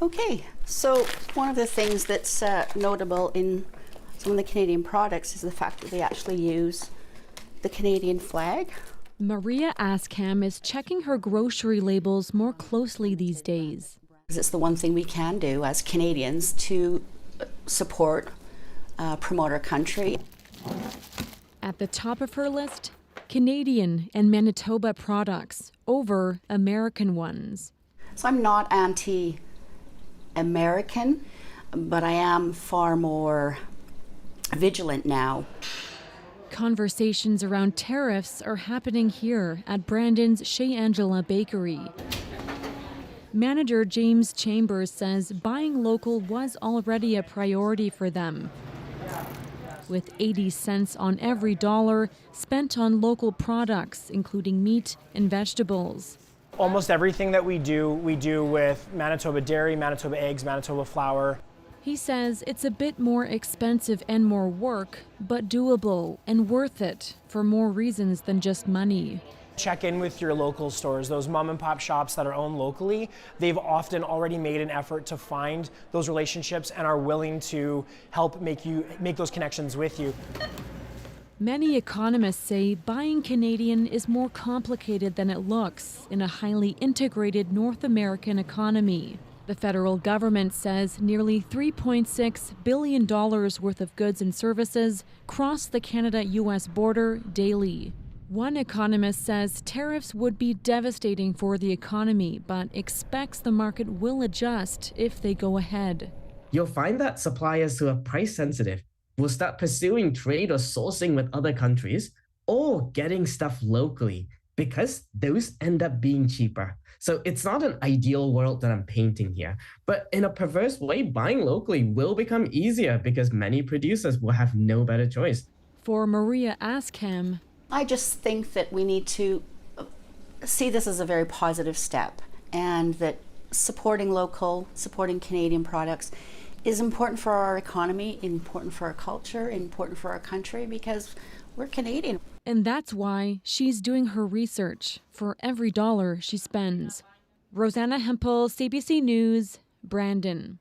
Okay, so one of the things that's notable in some of the Canadian products is the fact that they actually use the Canadian flag. Maria Askham is checking her grocery labels more closely these days. It's the one thing we can do as Canadians to support, promote our country. At the top of her list, Canadian and Manitoba products over American ones. So I'm not anti-American, but I am far more vigilant now. Conversations around tariffs are happening here at Brandon's Chez Angela Bakery. Manager James Chambers says buying local was already a priority for them, with 80 cents on every dollar spent on local products, including meat and vegetables. Almost everything that we do with Manitoba dairy, Manitoba eggs, Manitoba flour. He says it's a bit more expensive and more work, but doable and worth it for more reasons than just money. Check in with your local stores, those mom and pop shops that are owned locally. They've often already made an effort to find those relationships and are willing to help make those connections with you. Many economists say buying Canadian is more complicated than it looks in a highly integrated North American economy. The federal government says nearly $3.6 billion worth of goods and services cross the Canada-US border daily. One economist says tariffs would be devastating for the economy, but expects the market will adjust if they go ahead. You'll find that suppliers who are price sensitive will start pursuing trade or sourcing with other countries or getting stuff locally because those end up being cheaper. So it's not an ideal world that I'm painting here, but in a perverse way, buying locally will become easier because many producers will have no better choice. For Maria Askham, I just think that we need to see this as a very positive step, and that supporting local, supporting Canadian products is important for our economy, important for our culture, important for our country, because we're Canadian. And that's why she's doing her research for every dollar she spends. Rosanna Hempel, CBC News, Brandon.